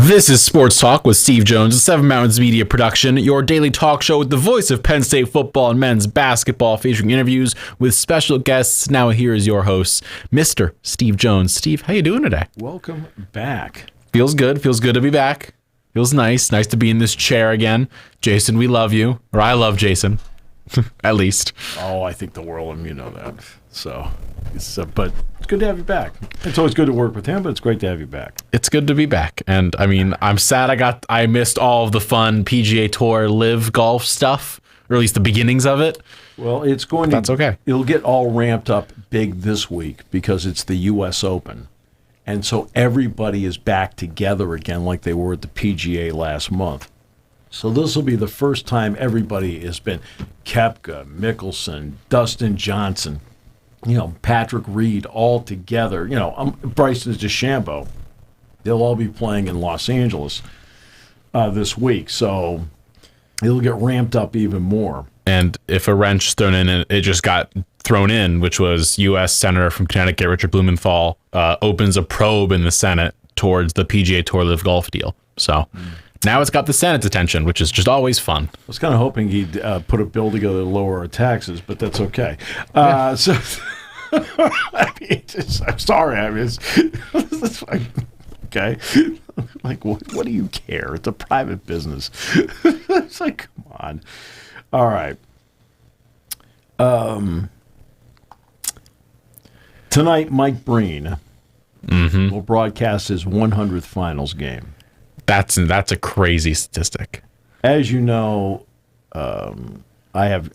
This is Sports Talk with Steve Jones, a Seven Mountains Media production, your daily talk show with the voice of Penn State football and men's basketball, featuring interviews with special guests. Now here is your host, Mr. Steve Jones. Steve, how you doing today? Welcome back. Feels good. Feels good to be back. Feels nice. Nice to be in this chair again. Jason, we love you. Or I love Jason. At least. Oh, I think the world of him, you know that. So, but it's good to have you back. It's always good to work with him, but it's great to have you back. It's good to be back. And I mean, I'm sad I missed all of the fun PGA Tour live golf stuff, or at least the beginnings of it. Well, it's going That's okay. It'll get all ramped up big this week because it's the U.S. Open. And so everybody is back together again like they were at the PGA last month. So this will be the first time everybody has been Koepka, Mickelson, Dustin Johnson, Patrick Reed all together. Bryson DeChambeau. They'll all be playing in Los Angeles this week. So it'll get ramped up even more. And if a wrench thrown in, it just got thrown in, which was U.S. Senator from Connecticut, Richard Blumenthal, opens a probe in the Senate towards the PGA Tour Live Golf deal. So now it's got the Senate's attention, which is just always fun. I was kind of hoping he'd put a bill together to lower our taxes, but that's okay. So, I mean, I'm sorry. I mean, it's like, okay. Like, what do you care? It's a private business. It's like, come on. All right. Tonight, Mike Breen will broadcast his 100th finals game. That's a crazy statistic. As you know, I have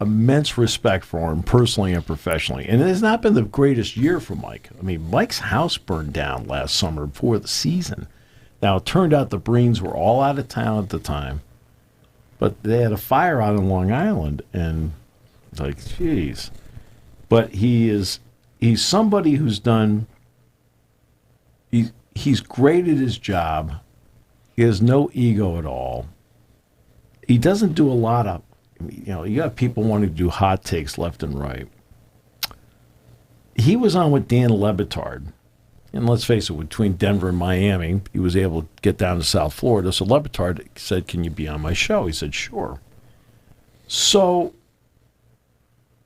immense respect for him personally and professionally. And it has not been the greatest year for Mike. I mean, Mike's house burned down last summer before the season. Now, it turned out the Breens were all out of town at the time. But they had a fire out in Long Island, and like, geez. But he's somebody who's done, he's great at his job. He has no ego at all. He doesn't do a lot of, you got people wanting to do hot takes left and right. He was on with Dan Lebitard. And let's face it, between Denver and Miami, he was able to get down to South Florida. So Lebitard said, "Can you be on my show?" He said, "Sure." So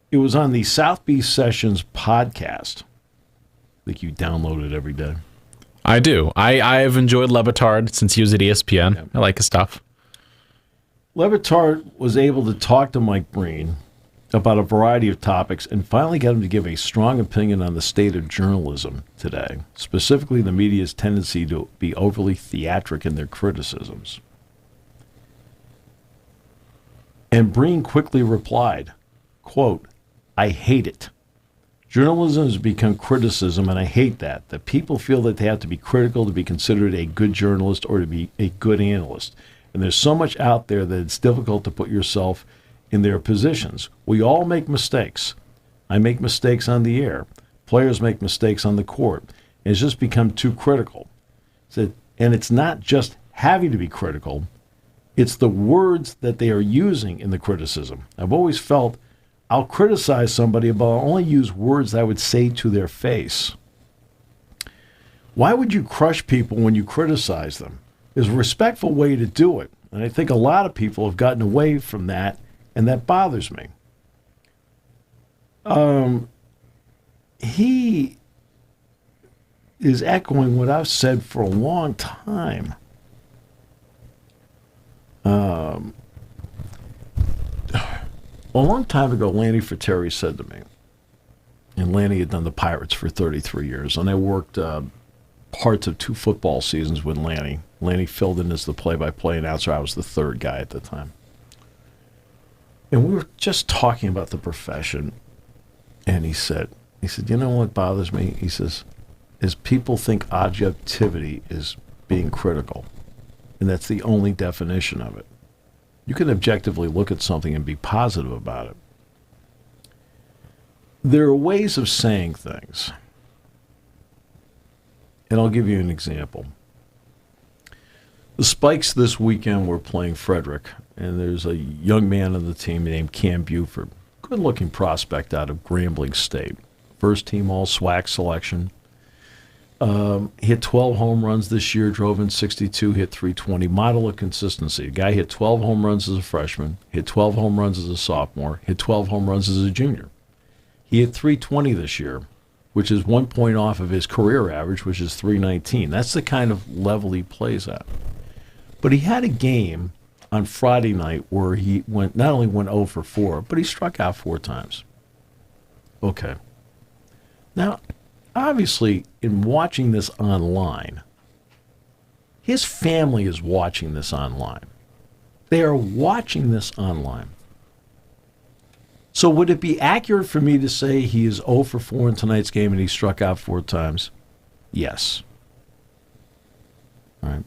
it was on the South Beach Sessions podcast. I think you download it every day. I do. I've enjoyed Lebitard since he was at ESPN. Yeah. I like his stuff. Lebitard was able to talk to Mike Breen about a variety of topics and finally got him to give a strong opinion on the state of journalism today, specifically the media's tendency to be overly theatric in their criticisms. And Breen quickly replied, quote, "I hate it. Journalism has become criticism, and I hate that people feel that they have to be critical to be considered a good journalist or to be a good analyst. And there's so much out there that it's difficult to put yourself in their positions. We all make mistakes. I make mistakes on the air. Players make mistakes on the court. And it's just become too critical." And it's not just having to be critical. It's the words that they are using in the criticism. I've always felt I'll criticize somebody, but I'll only use words that I would say to their face. Why would you crush people when you criticize them? There's a respectful way to do it. And I think a lot of people have gotten away from that, and that bothers me. He is echoing what I've said for a long time. A long time ago, Lanny Fratteri said to me, and Lanny had done the Pirates for 33 years, and I worked parts of 2 football seasons with Lanny. Lanny filled in as the play-by-play announcer. I was the third guy at the time. And we were just talking about the profession, and he said, you know what bothers me? He says, is people think objectivity is being critical, and that's the only definition of it. You can objectively look at something and be positive about it. There are ways of saying things, and I'll give you an example. The Spikes this weekend were playing Frederick, and there's a young man on the team named Cam Buford, good-looking prospect out of Grambling State. First team all SWAC selection. He hit 12 home runs this year, drove in 62, hit 320. Model of consistency. The guy hit 12 home runs as a freshman, hit 12 home runs as a sophomore, hit 12 home runs as a junior. He hit 320 this year, which is 1 point off of his career average, which is 319. That's the kind of level he plays at. But he had a game on Friday night where he not only went 0 for 4, but he struck out 4 times. Okay. Now, obviously, in watching this online, his family is watching this online. They are watching this online. So would it be accurate for me to say he is 0 for 4 in tonight's game and he struck out 4 times? Yes. All right.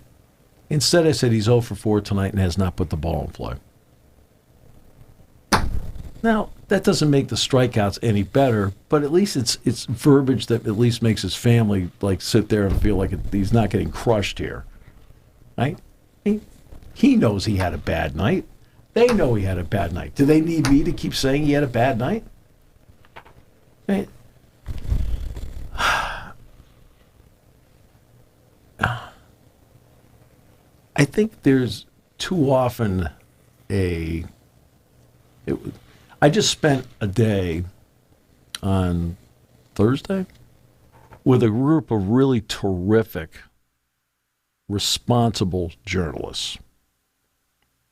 Instead, I said he's 0 for 4 tonight and has not put the ball in play. Now, that doesn't make the strikeouts any better, but at least it's verbiage that at least makes his family like sit there and feel like he's not getting crushed here. Right? He knows he had a bad night. They know he had a bad night. Do they need me to keep saying he had a bad night? Right? I think there's too often I just spent a day on Thursday with a group of really terrific, responsible journalists.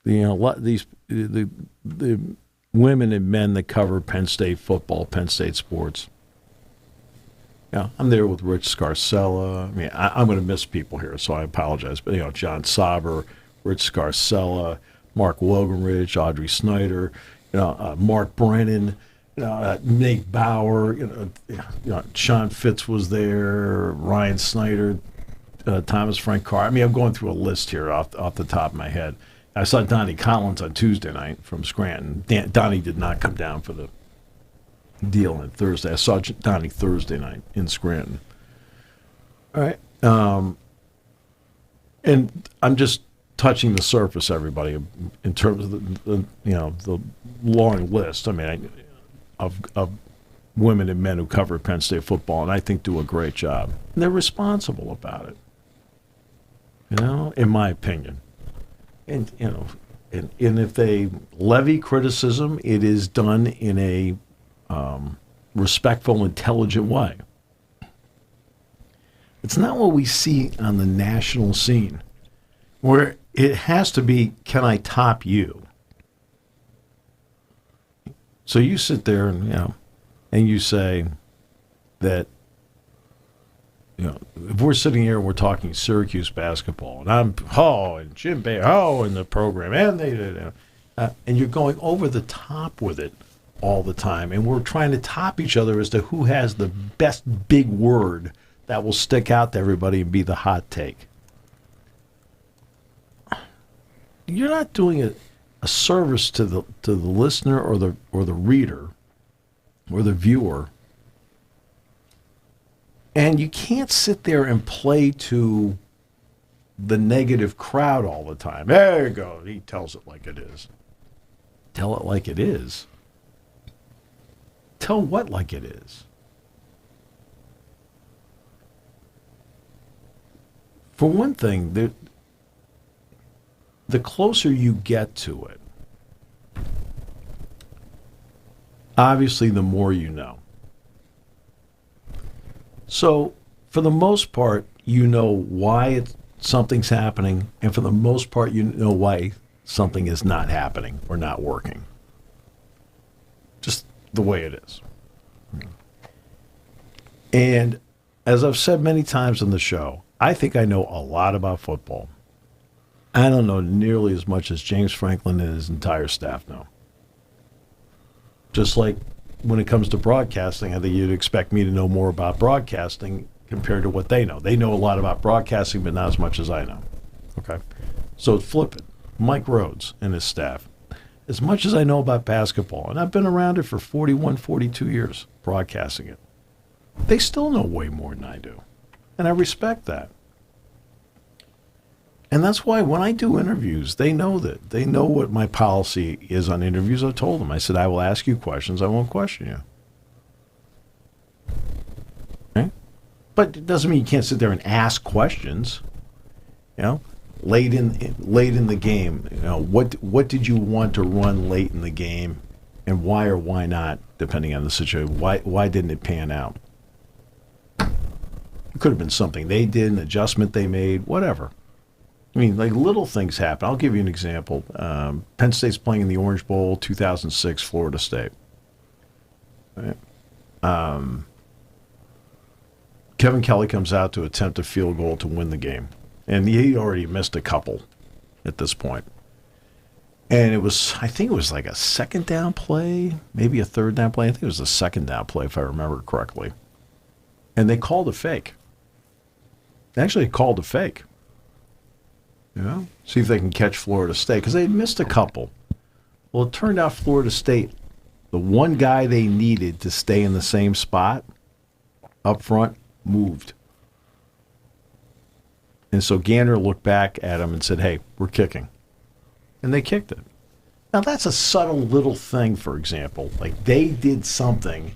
The women and men that cover Penn State football, Penn State sports. I'm there with Rich Scarcella. I mean, I'm going to miss people here, so I apologize. But John Sauber, Rich Scarcella, Mark Wogenrich, Audrey Snyder, Mark Brennan, Nate Bauer, Sean Fitz was there, Ryan Snyder, Thomas Frank Carr. I mean, I'm going through a list here off the top of my head. I saw Donnie Collins on Tuesday night from Scranton. Donnie did not come down for the deal on Thursday. I saw Donnie Thursday night in Scranton. All right. And I'm just touching the surface, everybody, in terms of the long list. I mean, of women and men who cover Penn State football, and I think do a great job. And they're responsible about it. In my opinion. And if they levy criticism, it is done in a respectful, intelligent way. It's not what we see on the national scene, where it has to be, can I top you? So you sit there and you say that, if we're sitting here and we're talking Syracuse basketball, and I'm and Jim Bay in the program, and and you're going over the top with it all the time, and we're trying to top each other as to who has the best big word that will stick out to everybody and be the hot take. You're not doing a service to the listener or the reader or the viewer. And you can't sit there and play to the negative crowd all the time. There you go. He tells it like it is. Tell it like it is. Tell what like it is? For one thing, the closer you get to it, obviously the more you know. So, for the most part, you know why something's happening, and for the most part, you know why something is not happening or not working. Just the way it is. And as I've said many times on the show, I think I know a lot about football. I don't know nearly as much as James Franklin and his entire staff know. Just like when it comes to broadcasting, I think you'd expect me to know more about broadcasting compared to what they know. They know a lot about broadcasting, but not as much as I know. Okay? So flip it. Mike Rhodes and his staff. As much as I know about basketball, and I've been around it for 41, 42 years, broadcasting it, they still know way more than I do. And I respect that. And that's why when I do interviews, they know that. They know what my policy is on interviews. I told them. I said, I will ask you questions. I won't question you. Okay? But it doesn't mean you can't sit there and ask questions. You know, late in the game, you know, what did you want to run late in the game, and why or why not, depending on the situation. Why didn't it pan out? It could have been something they did, an adjustment they made, whatever. I mean, like, little things happen. I'll give you an example. Penn State's playing in the Orange Bowl, 2006, Florida State. Right. Kevin Kelly comes out to attempt a field goal to win the game. And he already missed a couple at this point. And I think it was like a second down play, maybe a third down play. I think it was a second down play, if I remember correctly. And they called a fake. They actually called a fake. You know, see if they can catch Florida State, because they had missed a couple. Well, it turned out Florida State, the one guy they needed to stay in the same spot up front, moved. And so Gander looked back at him and said, hey, we're kicking. And they kicked it. Now, that's a subtle little thing, for example. Like, they did something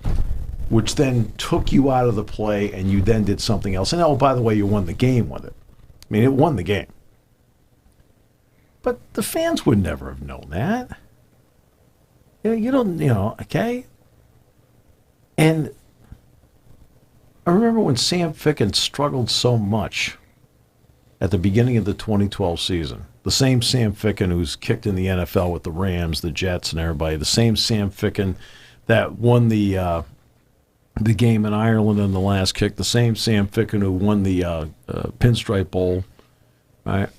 which then took you out of the play, and you then did something else. And, oh, by the way, you won the game with it. I mean, it won the game. But the fans would never have known that. You don't, okay? And I remember when Sam Ficken struggled so much at the beginning of the 2012 season. The same Sam Ficken who's kicked in the NFL with the Rams, the Jets, and everybody. The same Sam Ficken that won the game in Ireland in the last kick. The same Sam Ficken who won the Pinstripe Bowl. Right?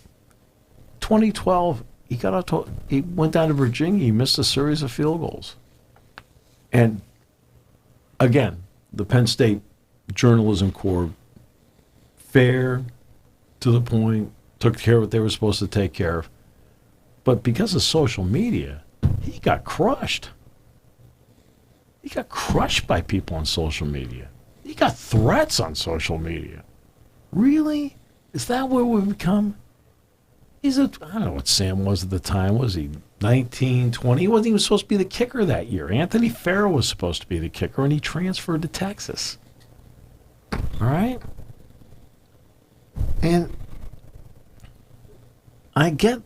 2012, he went down to Virginia. He missed a series of field goals. And again, the Penn State journalism corps, fair, to the point, took care of what they were supposed to take care of. But because of social media, he got crushed. He got crushed by people on social media. He got threats on social media. Really? Is that where we've become? I don't know what Sam was at the time. Was he 19, 20? He wasn't even supposed to be the kicker that year. Anthony Farrell was supposed to be the kicker, and he transferred to Texas. All right? And I get,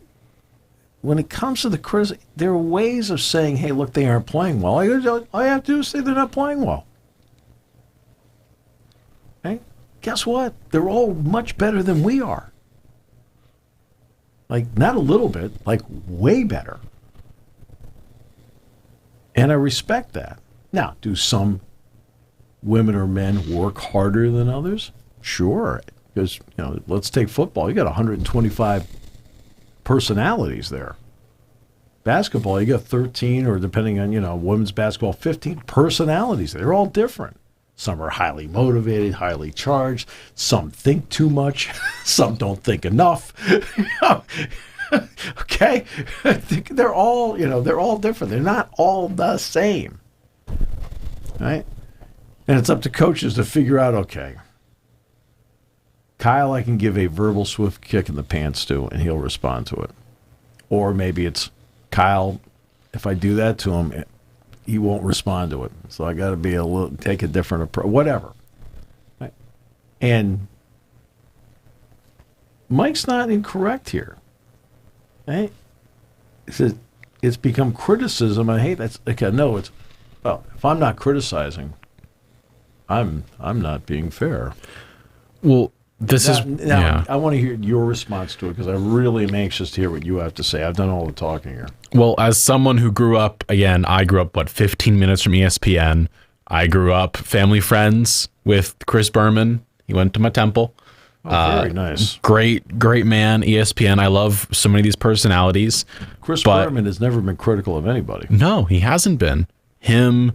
when it comes to the criticism, there are ways of saying, hey, look, they aren't playing well. All you have to do is say they're not playing well. Okay? Guess what? They're all much better than we are. Like, not a little bit, like way better. And I respect that. Now, do some women or men work harder than others? Sure. Because, let's take football. You got 125 personalities there. Basketball, you got 13, or depending on, women's basketball, 15 personalities. They're all different. Some are highly motivated, highly charged. Some think too much. Some don't think enough. Okay? I think they're all different. They're not all the same. Right? And it's up to coaches to figure out, okay, Kyle, I can give a verbal swift kick in the pants to, and he'll respond to it. Or maybe it's Kyle, if I do that to him, he won't respond to it. So I got to take a different approach, whatever. Right? And Mike's not incorrect here. Right? It's become criticism. I hate that. Okay, no, if I'm not criticizing, I'm not being fair. Well, I want to hear your response to it, because I really am anxious to hear what you have to say. I've done all the talking here. Well, as someone who grew up, 15 minutes from ESPN. I grew up family friends with Chris Berman. He went to my temple. Oh, very nice. Great man, ESPN. I love so many of these personalities. Chris Berman has never been critical of anybody. No, he hasn't been. Him,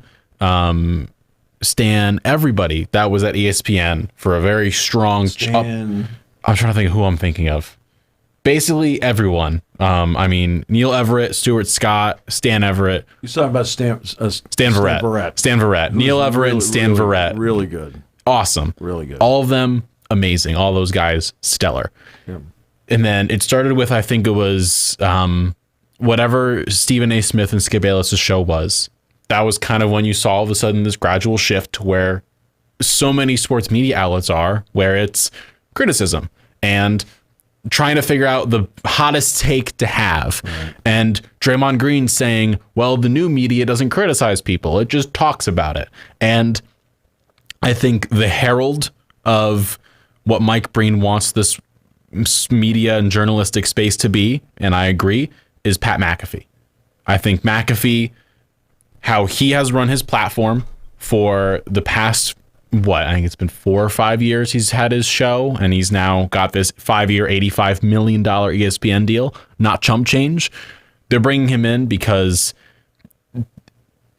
Stan, everybody that was at ESPN for a very strong... Stan. I'm trying to think of who I'm thinking of. Basically everyone. Neil Everett, Stuart Scott, Stan Everett. You're talking about Stan Verrett. Stan Verrett. Neil Everett and Stan Verrett. Really good. Awesome. Really good. All of them, amazing. All those guys, stellar. Yeah. And then it started with, I think it was whatever Stephen A. Smith and Skip Bayless' show was. That was kind of when you saw all of a sudden this gradual shift to where so many sports media outlets are, where it's criticism and trying to figure out the hottest take to have. Right. And Draymond Green saying, well, the new media doesn't criticize people. It just talks about it. And I think the herald of what Mike Breen wants this media and journalistic space to be, and I agree, is Pat McAfee. I think McAfee, how he has run his platform for the past, I think it's been 4 or 5 years he's had his show, and he's now got this 5-year, $85 million ESPN deal, not chump change. They're bringing him in because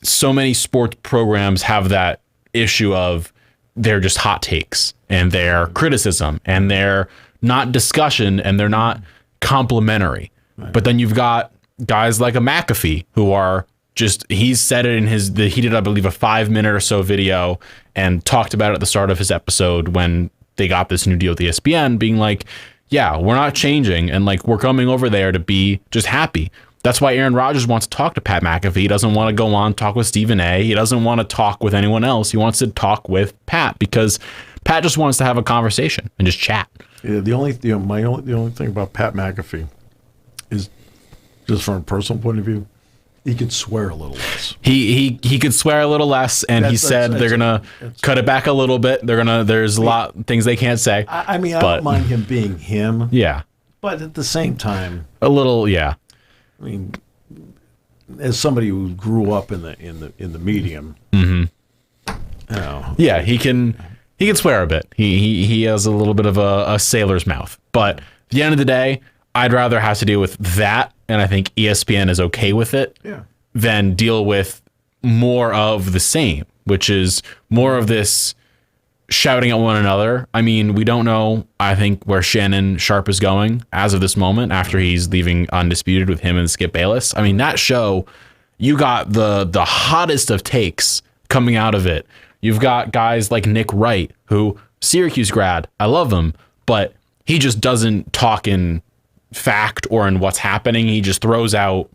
so many sports programs have that issue of they're just hot takes and they're criticism and they're not discussion and they're not complimentary. Right. But then you've got guys like a McAfee who are just, he's said it in he did, I believe, a 5-minute or so video and talked about it at the start of his episode when they got this new deal with ESPN, being like, yeah, we're not changing. And like, we're coming over there to be just happy. That's why Aaron Rodgers wants to talk to Pat McAfee. He doesn't want to go on, talk with Stephen A. He doesn't want to talk with anyone else. He wants to talk with Pat because Pat just wants to have a conversation and just chat. Yeah, the only thing about Pat McAfee is, just from a personal point of view, he could swear a little less. He could swear a little less, and he said they're gonna cut it back a little bit. There's a lot of things they can't say. I mean, I don't mind him being him. Yeah, but at the same time, a little, yeah. I mean, as somebody who grew up in the medium, yeah, he can swear a bit. He has a little bit of a sailor's mouth. But at the end of the day, I'd rather have to deal with that, and I think ESPN is okay with it, than deal with more of the same, which is more of this shouting at one another. I mean, we don't know, I think, where Shannon Sharp is going as of this moment after he's leaving Undisputed with him and Skip Bayless. I mean, that show, you got the hottest of takes coming out of it. You've got guys like Nick Wright, who, Syracuse grad, I love him, but he just doesn't talk in fact or in what's happening. He just throws out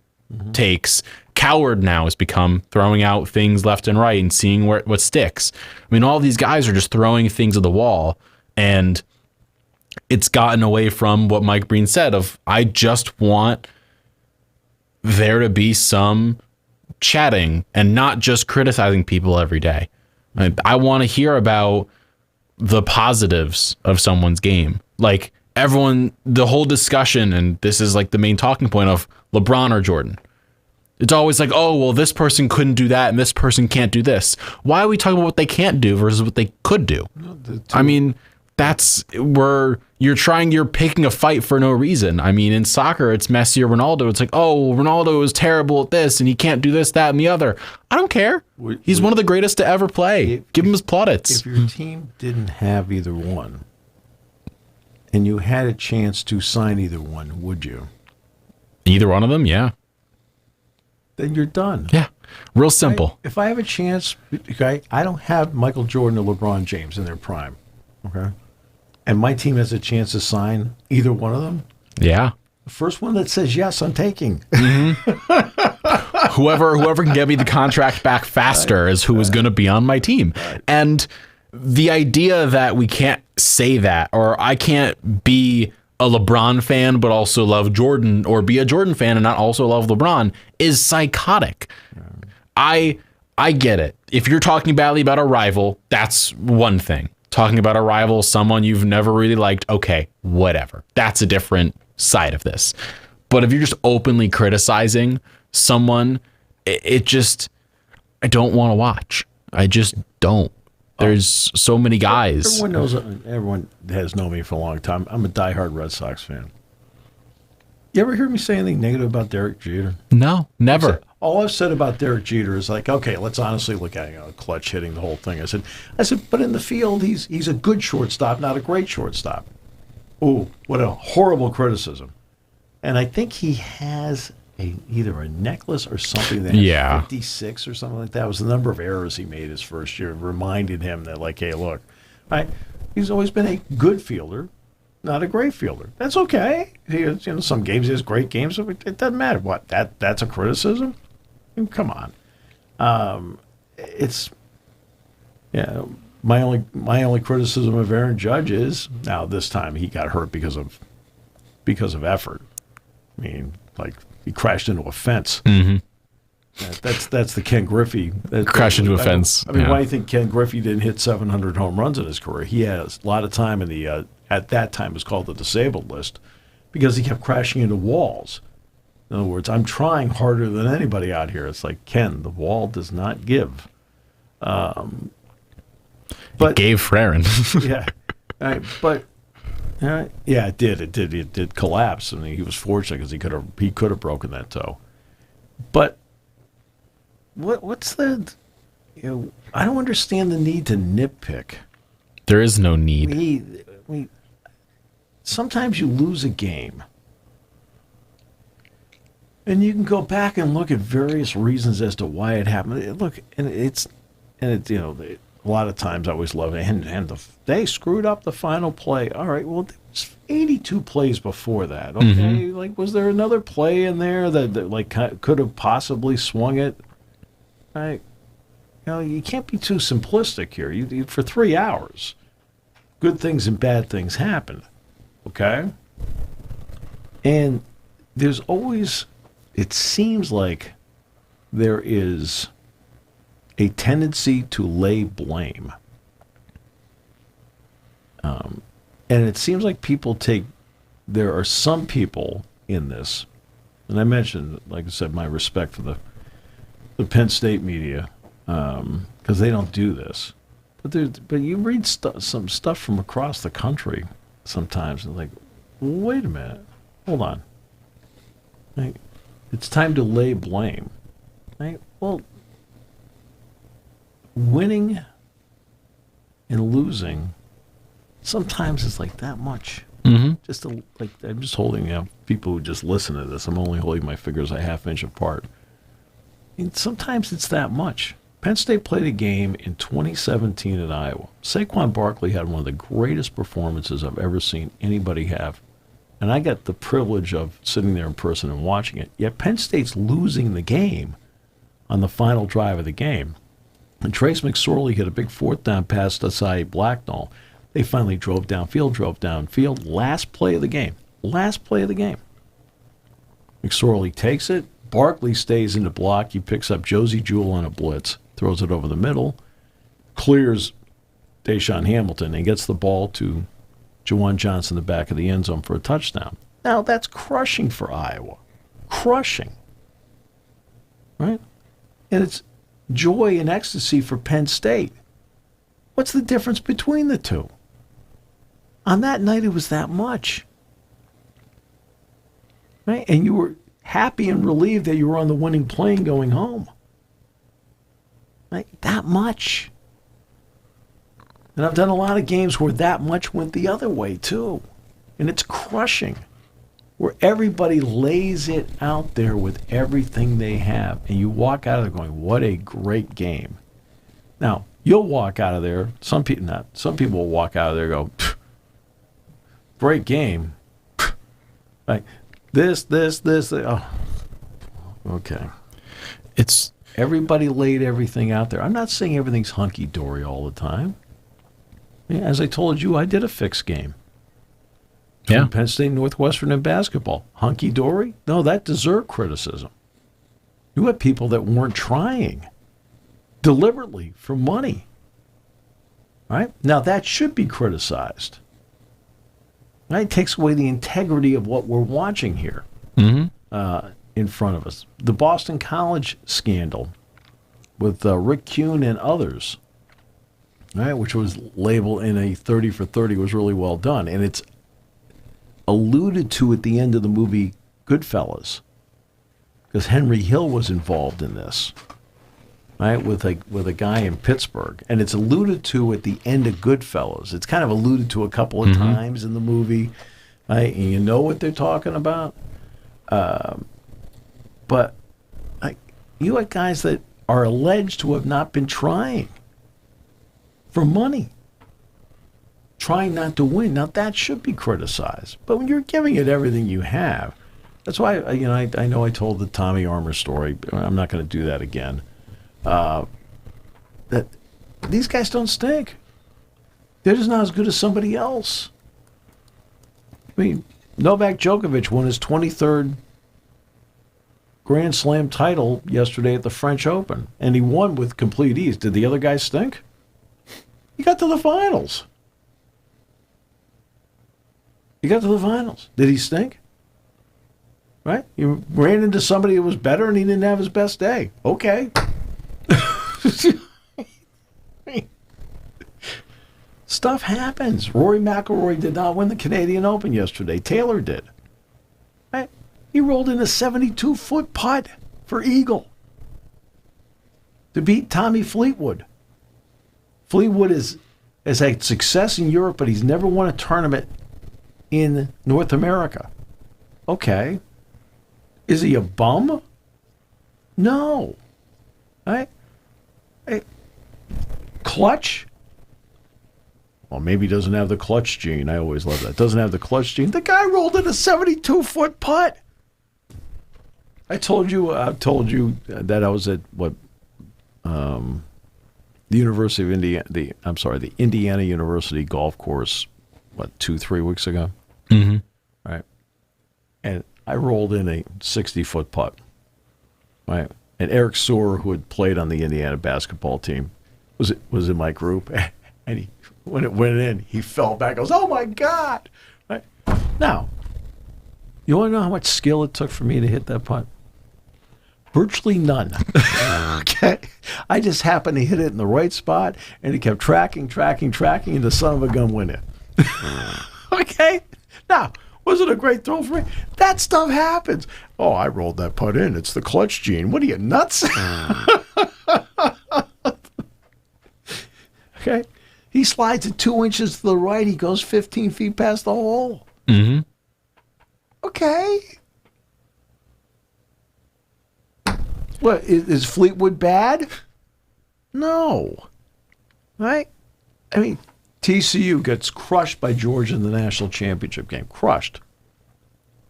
takes. Coward now has become throwing out things left and right and seeing what sticks. I mean, all these guys are just throwing things at the wall, and it's gotten away from what Mike Breen said of, I just want there to be some chatting and not just criticizing people every day. I want to hear about the positives of someone's game. Like everyone, the whole discussion, and this is like the main talking point of LeBron or Jordan. It's always like, oh, well, this person couldn't do that and this person can't do this. Why are we talking about what they can't do versus what they could do? I mean, that's where you're picking a fight for no reason. I mean, in soccer, it's Messi or Ronaldo. It's like, oh, Ronaldo is terrible at this and he can't do this, that, and the other. I don't care. He's one of the greatest to ever play. Give him his plaudits. If your team didn't have either one and you had a chance to sign either one, would you? Either one of them, yeah. Then you're done. Yeah. Real simple. If I have a chance, okay, I don't have Michael Jordan or LeBron James in their prime, okay? And my team has a chance to sign either one of them. Yeah. The first one that says yes, I'm taking. Whoever can get me the contract back faster is who is going to be on my team. Right. And the idea that we can't say that, or I can't be a LeBron fan but also love Jordan, or be a Jordan fan and not also love LeBron, is psychotic. I get it. If you're talking badly about a rival, that's one thing. Talking about a rival, someone you've never really liked, okay, whatever. That's a different side of this. But if you're just openly criticizing someone, it just, I don't want to watch. I just don't. There's so many guys. Everyone has known me for a long time. I'm a diehard Red Sox fan. You ever hear me say anything negative about Derek Jeter? No, never. All I've said about Derek Jeter is like, okay, let's honestly look at clutch hitting, the whole thing. I said, but in the field, he's a good shortstop, not a great shortstop. Oh, what a horrible criticism. And I think he has either a necklace or something that has 56 or something like that. It was the number of errors he made his first year. It reminded him that, like, hey, look, he's always been a good fielder, not a great fielder. That's okay. He has, some games he has great games. It doesn't matter. What, that's a criticism? I mean, come on. my only criticism of Aaron Judge is now this time he got hurt because of effort. I mean, like he crashed into a fence. Mm-hmm. That's the Ken Griffey. Crash into a fence. I mean, why do you think Ken Griffey didn't hit 700 home runs in his career? He has a lot of time in the at that time it was called the disabled list because he kept crashing into walls. In other words, I'm trying harder than anybody out here. It's like, Ken, the wall does not give. But it gave Freren. Yeah, but yeah, it did. It did collapse, and he was fortunate because he could have broken that toe. But what's the? I don't understand the need to nitpick. There is no need. Sometimes you lose a game. And you can go back and look at various reasons as to why it happened. Look, it's a lot of times I always love it. And they screwed up the final play. All right, well, there was 82 plays before that. Okay, Mm-hmm. like was there another play in there that like could have possibly swung it? Right? You can't be too simplistic here. You for 3 hours, good things and bad things happened. Okay, and there's always. It seems like there is a tendency to lay blame. And it seems like there are some people in this, and I mentioned, like I said, my respect for the Penn State media, because they don't do this. But you read some stuff from across the country sometimes, and like, wait a minute, hold on. Like, it's time to lay blame. Right? Well, winning and losing sometimes it's like that much. Mm-hmm. I'm just holding people who just listen to this. I'm only holding my fingers a half inch apart. And sometimes it's that much. Penn State played a game in 2017 at Iowa. Saquon Barkley had one of the greatest performances I've ever seen anybody have. And I got the privilege of sitting there in person and watching it. Yet Penn State's losing the game on the final drive of the game. And Trace McSorley hit a big fourth down pass to Asai Blacknall. They finally drove downfield. Last play of the game. McSorley takes it. Barkley stays in the block. He picks up Josie Jewell on a blitz, throws it over the middle, clears Deshaun Hamilton, and gets the ball to Juwan Johnson in the back of the end zone for a touchdown. Now, that's crushing for Iowa. Crushing. Right? And it's joy and ecstasy for Penn State. What's the difference between the two? On that night, it was that much. Right? And you were happy and relieved that you were on the winning plane going home. Right? That much. And I've done a lot of games where that much went the other way, too. And it's crushing. Where everybody lays it out there with everything they have. And you walk out of there going, what a great game. Now, you'll walk out of there. Some people not. Some people will walk out of there and go, great game. Like, this. Oh, okay. It's everybody laid everything out there. I'm not saying everything's hunky-dory all the time. As I told you, I did a fixed game. Yeah. Penn State Northwestern in basketball. Hunky-dory? No, that deserved criticism. You had people that weren't trying deliberately for money. Right? Now, that should be criticized. Right? It takes away the integrity of what we're watching here in front of us. The Boston College scandal with Rick Kuhn and others. Right, which was labeled in a 30 for 30, was really well done. And it's alluded to at the end of the movie Goodfellas, because Henry Hill was involved in this, right, with a guy in Pittsburgh. And it's alluded to at the end of Goodfellas. It's kind of alluded to a couple of times in the movie, right? And you know what they're talking about. But you had guys that are alleged to have not been trying for money, trying not to win. Now, that should be criticized. But when you're giving it everything you have, that's why, I know I told the Tommy Armour story. But I'm not going to do that again. That these guys don't stink. They're just not as good as somebody else. I mean, Novak Djokovic won his 23rd Grand Slam title yesterday at the French Open, and he won with complete ease. Did the other guy stink? He got to the finals. He got to the finals. Did he stink? Right? He ran into somebody who was better, and he didn't have his best day. Okay. Stuff happens. Rory McIlroy did not win the Canadian Open yesterday. Taylor did. Right? He rolled in a 72-foot putt for eagle to beat Tommy Fleetwood. Fleetwood has had success in Europe, but he's never won a tournament in North America. Okay. Is he a bum? No. Right? Clutch? Well, maybe he doesn't have the clutch gene. I always love that. Doesn't have the clutch gene. The guy rolled in a 72-foot putt. I told you that I was at the University of Indiana. The Indiana University golf course. 2-3 weeks ago. Mm-hmm. Right, and I rolled in a 60-foot putt. Right, and Eric Soar, who had played on the Indiana basketball team, was in my group, and when it went in, he fell back. I goes, "Oh my God!" Right? Now, you want to know how much skill it took for me to hit that putt? Virtually none. Okay, I just happened to hit it in the right spot, and it kept tracking, and the son of a gun went in. Okay, now was it a great throw for me? That stuff happens. Oh, I rolled that putt in. It's the clutch gene. What are you, nuts? Okay, he slides it 2 inches to the right. He goes 15 feet past the hole. Mm-hmm. Okay. What, is Fleetwood bad? No. Right? I mean, TCU gets crushed by Georgia in the national championship game. Crushed.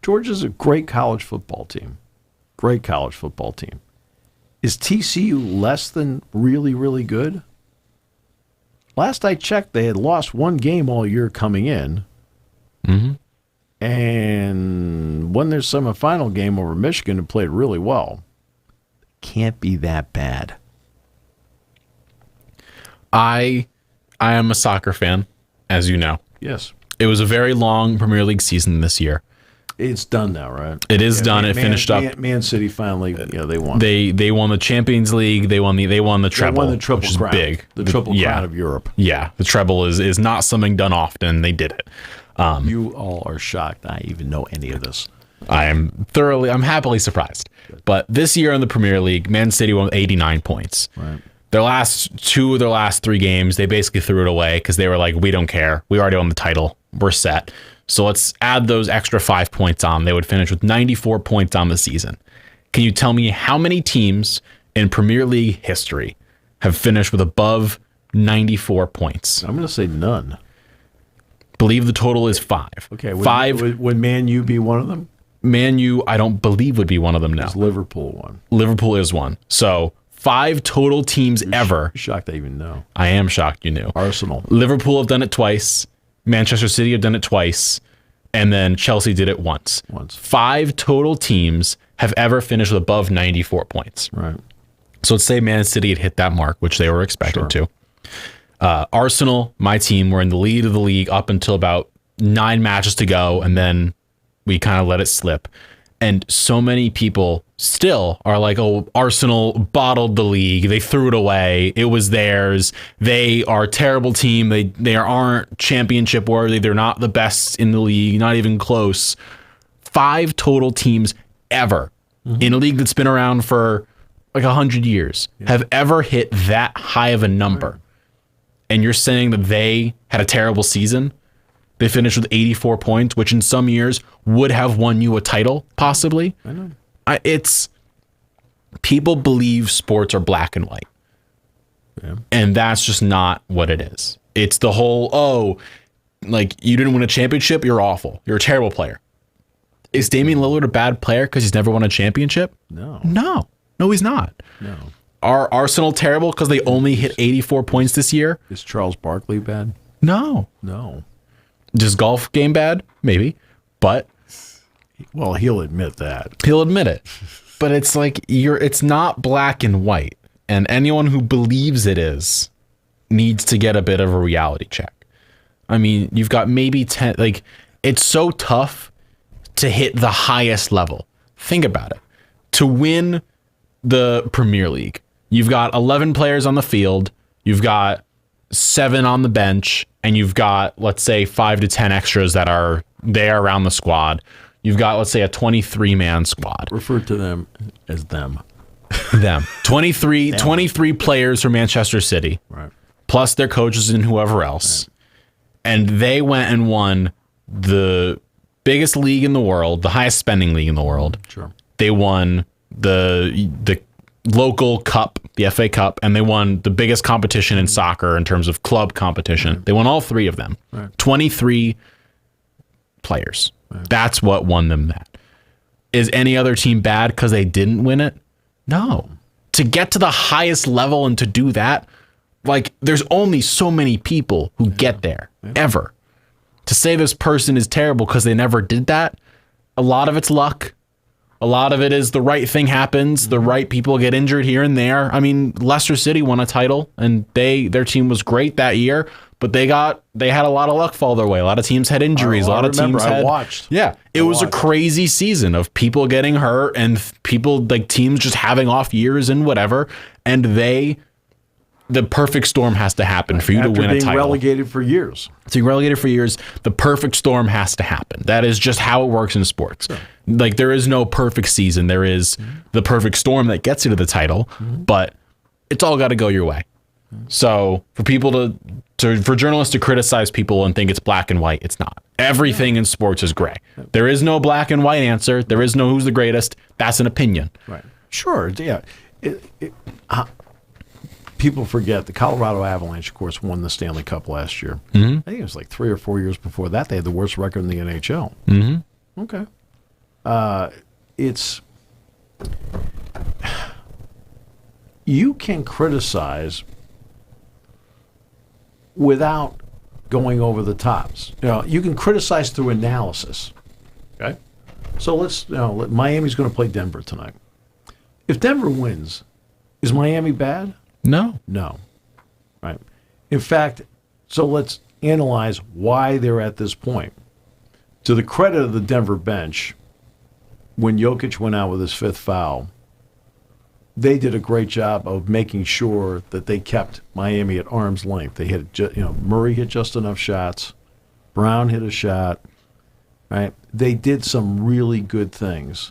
Georgia's a great college football team. Great college football team. Is TCU less than really, really good? Last I checked, they had lost one game all year coming in. Mm-hmm. And won their semifinal game over Michigan and played really well. Can't be that bad. I am a soccer fan, as you know. Yes. It was a very long Premier League season this year. It's done now, right? It is done. It finished up. Man City finally, they won. They won the Champions League. They won the treble. They won the triple which is crown. big. The triple crown of Europe. Yeah, the treble is not something done often. They did it. You all are shocked I even know any of this. I'm happily surprised. But this year in the Premier League, Man City won with 89 points. Right. Their last 3 games, they basically threw it away because they were like, we don't care. We already won the title. We're set. So let's add those extra 5 points on. They would finish with 94 points on the season. Can you tell me how many teams in Premier League history have finished with above 94 points? I'm going to say none. Believe the total is 5. Okay. 5. Would Man U be one of them? Man U, I don't believe would be one of them now. Is Liverpool one? Liverpool is one. So 5 total teams ever. Shocked I even know. I am shocked you knew. Arsenal. Liverpool have done it twice. Manchester City have done it twice. And then Chelsea did it once. 5 total teams have ever finished with above 94 points. Right. So let's say Man City had hit that mark, which they were expected to. Arsenal, my team, were in the lead of the league up until about 9 matches to go, and then we kind of let it slip. And so many people still are like, oh, Arsenal bottled the league. They threw it away. It was theirs. They are a terrible team. They aren't championship worthy. They're not the best in the league, not even close. 5 total teams ever in a league that's been around for like 100 years have ever hit that high of a number. Right. And you're saying that they had a terrible season? They finished with 84 points, which in some years would have won you a title, possibly. I know. It's people believe sports are black and white. Yeah. And that's just not what it is. It's the whole, like you didn't win a championship, you're awful. You're a terrible player. Is Damian Lillard a bad player because he's never won a championship? No. No, he's not. No. Are Arsenal terrible because they only hit 84 points this year? Is Charles Barkley bad? No. No. Just golf game bad? Maybe. But Well, he'll admit that. he'll admit it. But it's like it's not black and white. And anyone who believes it is needs to get a bit of a reality check. I mean, you've got maybe 10, like, it's so tough to hit the highest level. Think about it. To win the Premier League, you've got 11 players on the field, you've got 7 on the bench, and you've got, let's say, 5 to 10 extras that are there around the squad. You've got, let's say, a 23-man squad. Refer to them as them. Them. 23 players from Manchester City. Right. Plus their coaches and whoever else. Right. And they went and won the biggest league in the world, the highest spending league in the world. Sure. They won the local cup, the FA Cup, and they won the biggest competition in soccer in terms of club competition. Right. They won all 3 of them. Right. 23 players. Right. That's what won them that. Is any other team bad because they didn't win it? No. To get to the highest level and to do that, like, there's only so many people who get there, ever. To say this person is terrible because they never did that, a lot of it's luck. A lot of it is the right thing happens. The right people get injured here and there. I mean, Leicester City won a title, and their team was great that year, but they had a lot of luck fall their way. A lot of teams had injuries. I remember, I watched. Yeah, it was a crazy season of people getting hurt and people, like, teams just having off years and whatever, and the perfect storm has to happen for you to win a title. After being relegated for years. So you're relegated for years. The perfect storm has to happen. That is just how it works in sports. Sure. Like, there is no perfect season. There is the perfect storm that gets you to the title, but it's all got to go your way. So for people for journalists to criticize people and think it's black and white, it's not. Everything in sports is gray. There is no black and white answer. There is no who's the greatest. That's an opinion. Right. Sure. Yeah. People forget the Colorado Avalanche, of course, won the Stanley Cup last year. Mm-hmm. I think it was like 3 or 4 years before that. They had the worst record in the NHL. Mm-hmm. Okay. You can criticize without going over the tops. You can criticize through analysis. Okay. So Miami's going to play Denver tonight. If Denver wins, is Miami bad? No. Right. In fact, so let's analyze why they're at this point. To the credit of the Denver bench, when Jokic went out with his 5th foul, they did a great job of making sure that they kept Miami at arm's length. They hit, Murray hit just enough shots. Brown hit a shot. Right. They did some really good things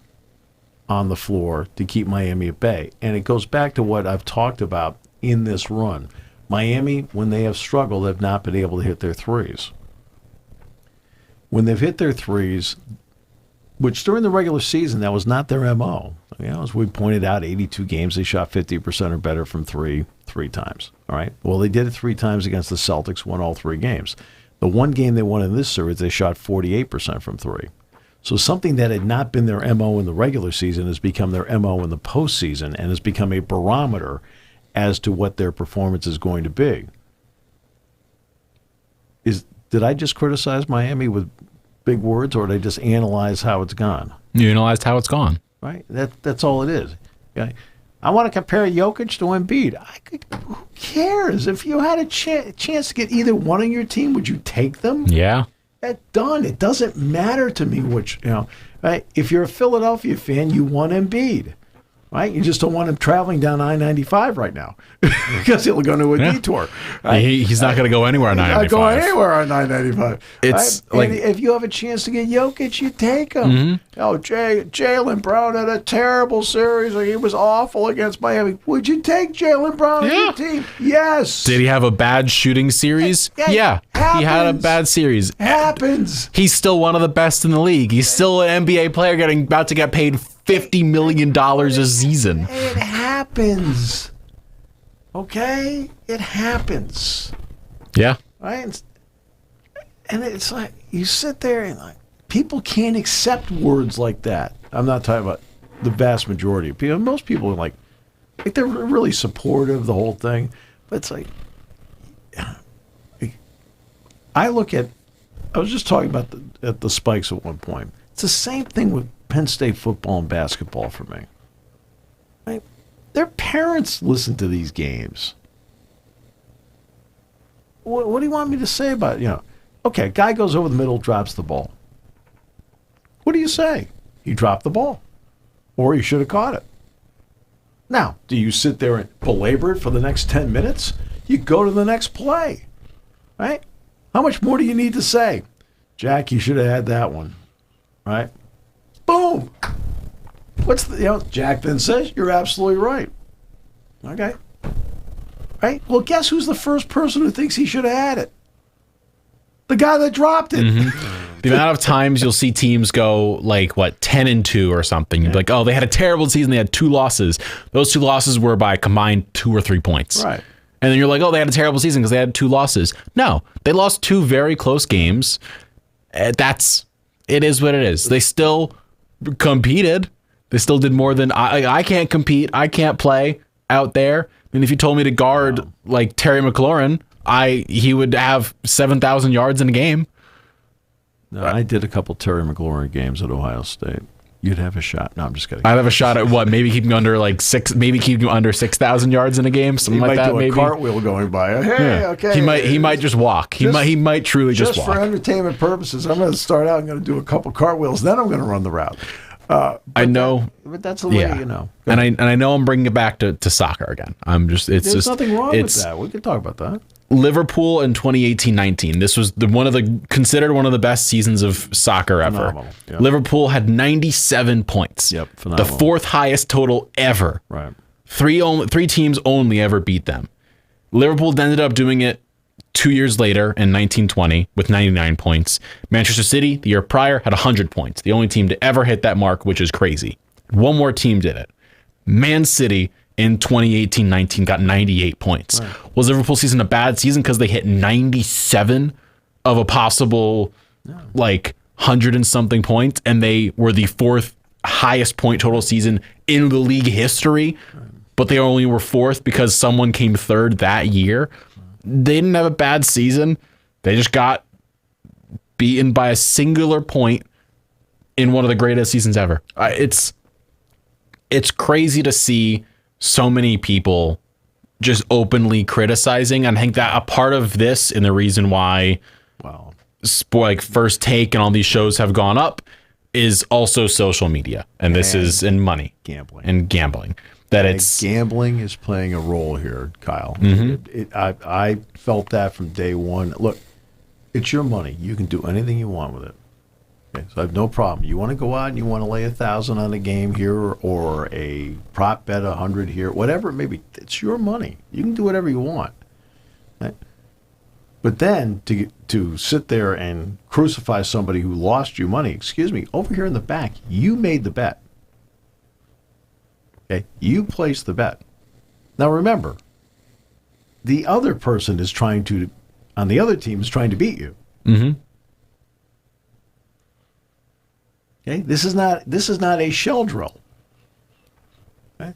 on the floor to keep Miami at bay. And it goes back to what I've talked about in this run. Miami, when they have struggled, have not been able to hit their threes. When they've hit their threes, which during the regular season, that was not their MO. As we pointed out, 82 games, they shot 50% or better from three times. All right. Well, they did it 3 times against the Celtics, won all 3 games. The one game they won in this series, they shot 48% from 3. So something that had not been their MO in the regular season has become their MO in the postseason and has become a barometer as to what their performance is going to be. Did I just criticize Miami with big words, or did I just analyze how it's gone? You analyzed how it's gone. Right? That's all it is. Okay? I want to compare Jokic to Embiid. Who cares? If you had a chance to get either one on your team, would you take them? Yeah. That's done. It doesn't matter to me which, right? If you're a Philadelphia fan, you want Embiid, right? You just don't want him traveling down I-95 right now because he'll go to a detour. Right? He's not going to go anywhere on I-95. He's not going anywhere on I-95. It's right? And if you have a chance to get Jokic, you take him. Mm-hmm. Jaylen Brown had a terrible series. He was awful against Miami. Would you take Jaylen Brown on your team? Yes. Did he have a bad shooting series? Yeah. He had a bad series. Happens. He's still one of the best in the league. He's still an NBA player about to get paid $50 million a season. It happens. Okay? It happens. Yeah. Right? And it's like, you sit there and people can't accept words like that. I'm not talking about the vast majority of people. Most people are like they're really supportive of the whole thing. But it's like, I was just talking about the Spikes at one point. It's the same thing with Penn State football and basketball for me. Right? Their parents listen to these games. What do you want me to say about it? Okay, guy goes over the middle, drops the ball. What do you say? He dropped the ball. Or he should have caught it. Now, do you sit there and belabor it for the next 10 minutes? You go to the next play. Right? How much more do you need to say? Jack, you should have had that one. Right? Boom! Jack then says, you're absolutely right. Okay. Right? Well, guess who's the first person who thinks he should have had it? The guy that dropped it. Mm-hmm. The amount of times you'll see teams go 10-2 or something. You'll be like, oh, they had a terrible season. They had 2 losses. Those 2 losses were by combined 2 or 3 points. Right. And then you're like, oh, they had a terrible season because they had 2 losses. No, they lost 2 very close games. It is what it is. They still competed. They still did more than I can't compete. I can't play out there. And if you told me to guard Terry McLaurin, he would have 7,000 yards in a game. No, I did a couple Terry McLaurin games at Ohio State. You'd have a shot. No, I'm just kidding. I'd have a shot at what? Maybe keeping under maybe keeping under 6,000 yards in a game, something like that. He might do maybe a cartwheel going by. Hey, okay. He might just walk. He might truly just walk. Just for entertainment purposes, I'm going to start out. I'm going to do a couple cartwheels. Then I'm going to run the route. I know, but that's the way you know. And I know I'm bringing it back to soccer again. There's nothing wrong with that. We can talk about that. Liverpool in 2018-19. This was considered one of the best seasons of soccer ever. Phenomenal. Yep. Liverpool had 97 points. Yep, phenomenal. The 4th highest total ever. Right. 3 teams only ever beat them. Liverpool ended up doing it 2 years later in 1920 with 99 points. Manchester City, the year prior, had 100 points. The only team to ever hit that mark, which is crazy. One more team did it. Man City in 2018-19 got 98 points. Right. Was Liverpool's season a bad season because they hit 97 of a possible 100 and something points, and they were the 4th highest point total season in the league history, but they only were 4th because someone came 3rd that year? They didn't have a bad season. They just got beaten by a singular point in one of the greatest seasons ever. It's crazy to see so many people just openly criticizing. And I think that a part of this and the reason why First Take and all these shows have gone up is also social media. And this is in money. Gambling. Gambling is playing a role here, Kyle. Mm-hmm. I felt that from day one. Look, it's your money. You can do anything you want with it. Okay, so I have no problem. You want to go out and you want to lay 1,000 on a game here or a prop bet 100 here, whatever it may be. It's your money. You can do whatever you want. Right? But then to sit there and crucify somebody who lost you money, excuse me, over here in the back, you made the bet. Okay, you placed the bet. Now remember, the other person on the other team is trying to beat you. Mm-hmm. Okay, this is not a shell drill. Okay?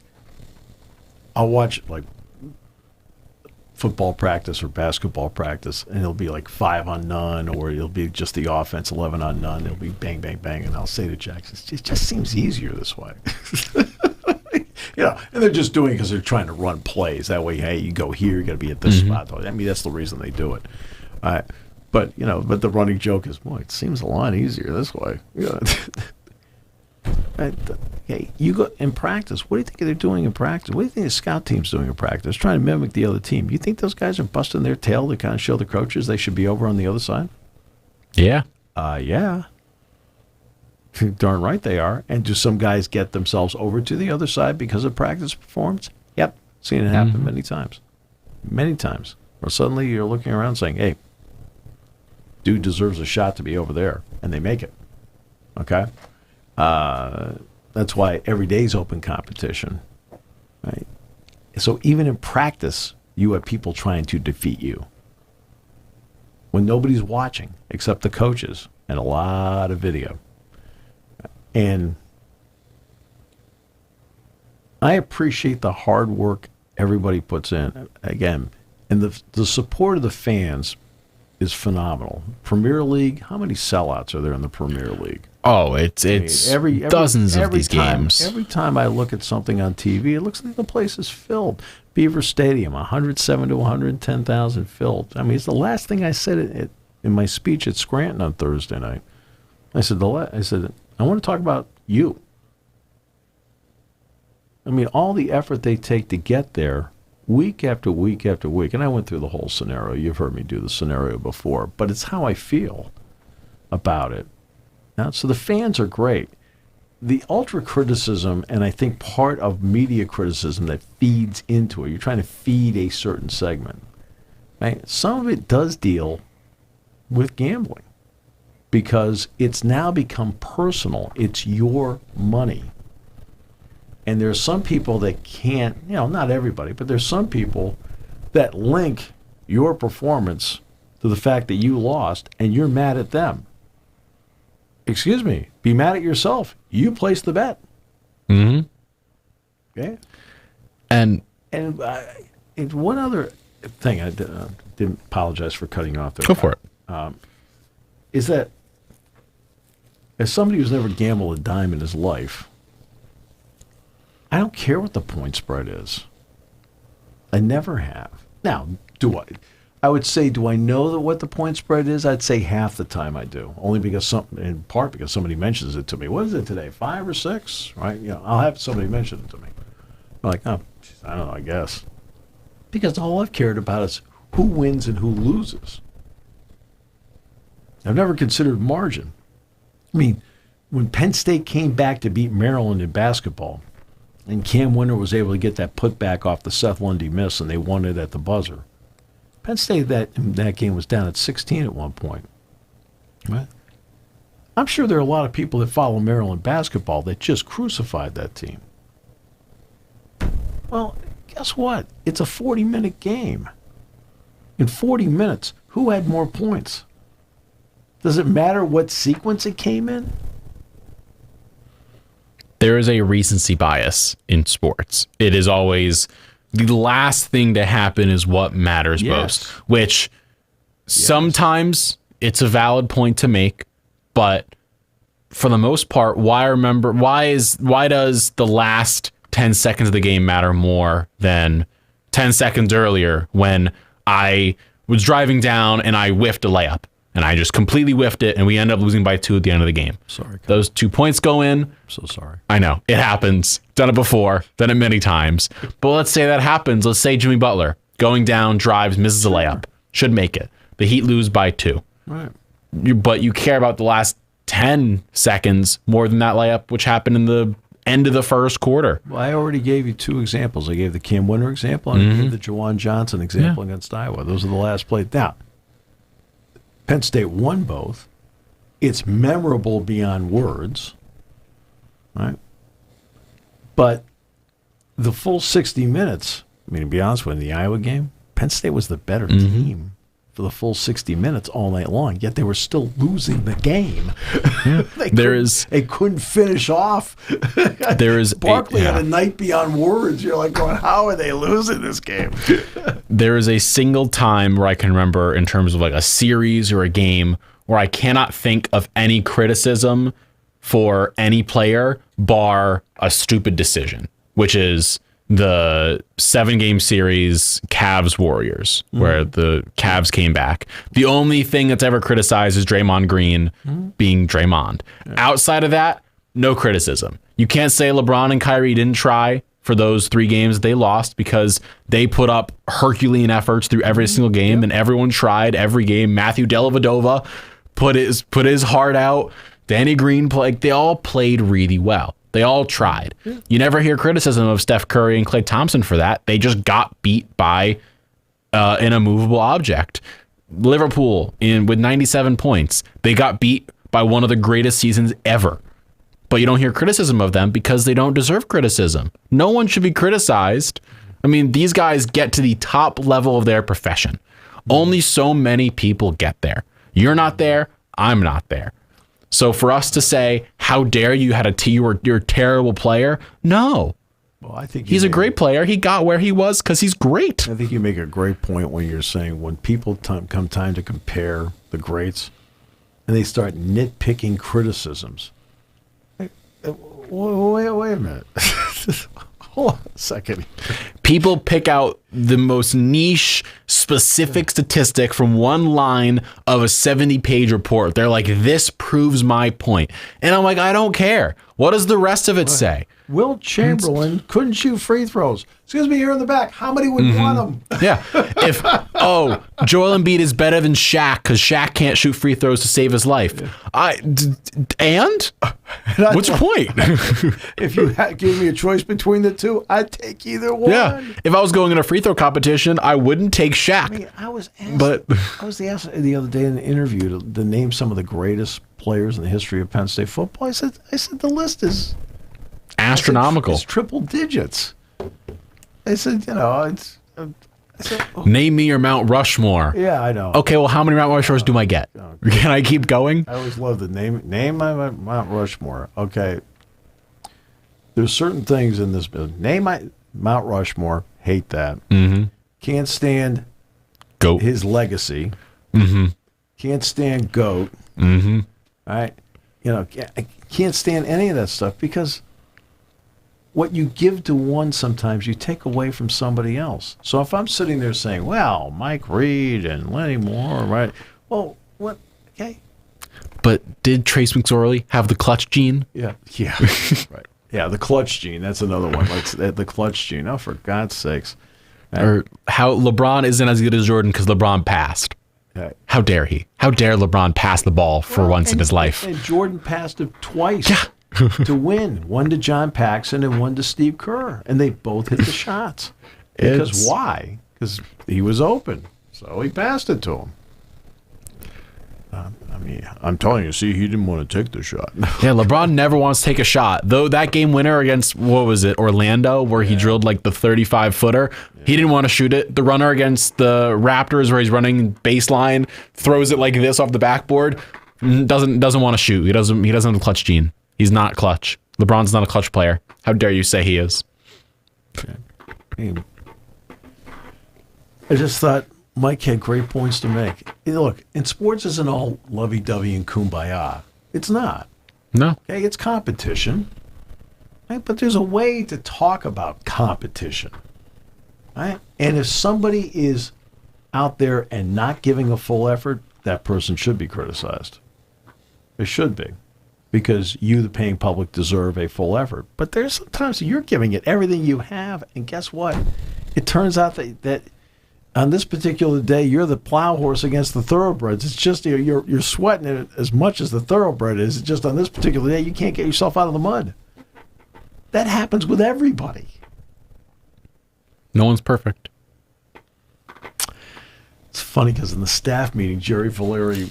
I'll watch football practice or basketball practice, and it'll be 5 on none, or it'll be just the offense 11 on none. It'll be bang, bang, bang, and I'll say to Jackson, it just seems easier this way. And they're just doing it because they're trying to run plays. That way, hey, you go here, you got to be at this spot. I mean, that's the reason they do it. But the running joke is, boy, it seems a lot easier this way. Hey, you go in practice. What do you think they're doing in practice? What do you think the scout team's doing in practice? Trying to mimic the other team. You think those guys are busting their tail to kind of show the coaches they should be over on the other side? Yeah. Yeah. Darn right they are. And do some guys get themselves over to the other side because of practice performance? Yep. Seen it happen many times. Many times. Or suddenly you're looking around saying, hey, dude deserves a shot to be over there. And they make it. Okay? That's why every day's open competition. Right? So even in practice, you have people trying to defeat you. When nobody's watching except the coaches and a lot of video. And I appreciate the hard work everybody puts in. Again, and the support of the fans is phenomenal. Premier League, how many sellouts are there in the Premier League? Oh, it's dozens of these games. Every time I look at something on TV, it looks like the place is filled. Beaver Stadium, 107 to 110,000 filled. I mean, it's the last thing I said in my speech at Scranton on Thursday night. I said, I want to talk about you. I mean, all the effort they take to get there, week after week after week. And I went through the whole scenario. You've heard me do the scenario before. But it's how I feel about it. Now, so the fans are great. The ultra criticism, and I think part of media criticism that feeds into it, you're trying to feed a certain segment. Right? Some of it does deal with gambling because it's now become personal. It's your money. And there's some people that can't, not everybody, but there's some people that link your performance to the fact that you lost and you're mad at them. Excuse me, be mad at yourself. You placed the bet. Mm-hmm. Okay? And one other thing, I didn't apologize for cutting you off there. Go for it. Is that as somebody who's never gambled a dime in his life, I don't care what the point spread is. I never have. Now, do I? I would say, do I know what the point spread is? I'd say half the time I do, only because in part because somebody mentions it to me. What is it today? 5 or 6? Right? I'll have somebody mention it to me. I'm like, oh, I don't know. I guess because all I've cared about is who wins and who loses. I've never considered margin. I mean, when Penn State came back to beat Maryland in basketball, and Cam Winter was able to get that putback off the Seth Lundy miss, and they won it at the buzzer. Penn State that game was down at 16 at one point. Right? I'm sure there are a lot of people that follow Maryland basketball that just crucified that team. Well, guess what? It's a 40-minute game. In 40 minutes, who had more points? Does it matter what sequence it came in? There is a recency bias in sports. It is always the last thing to happen is what matters most, which sometimes it's a valid point to make, but for the most part, why does the last 10 seconds of the game matter more than 10 seconds earlier when I was driving down and I whiffed a layup? And I just completely whiffed it, and we end up losing by 2 at the end of the game. Sorry. Those 2 points go in. I'm so sorry. I know. It happens. Done it before. Done it many times. But let's say that happens. Let's say Jimmy Butler going down, drives, misses a layup. Should make it. The Heat lose by 2. Right. But you care about the last 10 seconds more than that layup, which happened in the end of the first quarter. Well, I already gave you 2 examples. I gave the Cam Winter example, and I gave the Jawan Johnson example against Iowa. Those are the last plays. Now, Penn State won both. It's memorable beyond words, right? But the full 60 minutes, I mean, to be honest with you, in the Iowa game, Penn State was the better team for the full 60 minutes all night long, yet they were still losing the game. They couldn't finish off. Barkley had a night beyond words. You're like going, how are they losing this game? There is a single time where I can remember in terms of like a series or a game where I cannot think of any criticism for any player bar a stupid decision, which is the 7-game series Cavs-Warriors, where the Cavs came back. The only thing that's ever criticized is Draymond Green being Draymond. Outside of that, no criticism. You can't say LeBron and Kyrie didn't try for those 3 games they lost because they put up Herculean efforts through every single game, and everyone tried every game. Matthew Dellavedova put his heart out. Danny Green played. They all played really well. They all tried. You never hear criticism of Steph Curry and Klay Thompson for that. They just got beat by an immovable object. Liverpool with 97 points. They got beat by one of the greatest seasons ever. But you don't hear criticism of them because they don't deserve criticism. No one should be criticized. I mean, these guys get to the top level of their profession. Only so many people get there. You're not there. I'm not there. So for us to say, how dare you had you're a terrible player? No. Well, I think He's a great player. He got where he was because he's great. I think you make a great point when you're saying when people come time to compare the greats and they start nitpicking criticisms. Wait a minute. Hold on a second. People pick out the most niche, specific statistic from one line of a 70-page report. They're like, this proves my point. And I'm like, I don't care. What does the rest of it say? Will Chamberlain couldn't shoot free throws. Excuse me, here in the back. How many would want them? Yeah. Joel Embiid is better than Shaq because Shaq can't shoot free throws to save his life. And what's your point? If you gave me a choice between the two, I'd take either one. Yeah. If I was going in a free throw competition, I wouldn't take Shaq. I mean, I was asked the other day in an interview to name some of the greatest players in the history of Penn State football. I said the list is astronomical. It's triple digits. I said, name me your Mount Rushmore. Yeah, I know. Okay, well, how many Mount Rushmores do I get? Can I keep going? I always love the name my Mount Rushmore. Okay. There's certain things in this business. Name my Mount Rushmore. Hate that. Mm-hmm. Can't stand GOAT. his legacy. Mm-hmm. Can't stand GOAT. Mm-hmm. All right. I can't stand any of that stuff because what you give to one sometimes you take away from somebody else. So if I'm sitting there saying, well, Mike Reed and Lenny Moore, right? Well, what? Okay. But did Trace McSorley have the clutch gene? Yeah. Right. Yeah, the clutch gene. That's another one. Like the clutch gene. Oh, for God's sakes. Or how LeBron isn't as good as Jordan because LeBron passed. Okay. How dare he? How dare LeBron pass the ball for once in his life? And Jordan passed it twice. Yeah. To win. One to John Paxson and one to Steve Kerr. And they both hit the shots. Because why? Because he was open. So he passed it to him. I'm telling you, see, he didn't want to take the shot. Yeah, LeBron never wants to take a shot. Though that game winner against, what was it, Orlando, where he drilled like the 35-footer, he didn't want to shoot it. The runner against the Raptors, where he's running baseline, throws it like this off the backboard, doesn't want to shoot. He doesn't have the clutch gene. He's not clutch. LeBron's not a clutch player. How dare you say he is? I just thought Mike had great points to make. Look, in sports isn't all lovey-dovey and kumbaya. It's not. No. Okay, it's competition. Right? But there's a way to talk about competition. Right? And if somebody is out there and not giving a full effort, that person should be criticized. It should be. Because you, the paying public, deserve a full effort. But there's sometimes you're giving it everything you have, and guess what? It turns out that on this particular day, you're the plow horse against the thoroughbreds. It's just you're sweating it as much as the thoroughbred is. It's just on this particular day, you can't get yourself out of the mud. That happens with everybody. No one's perfect. It's funny because in the staff meeting, Jerry Valeri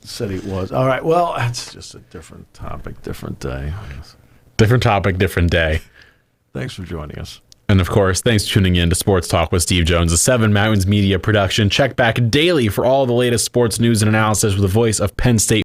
said he was. All right, well, that's just a different topic, different day. Different topic, different day. Thanks for joining us. And of course, thanks for tuning in to Sports Talk with Steve Jones, a Seven Mountains Media production. Check back daily for all the latest sports news and analysis with the voice of Penn State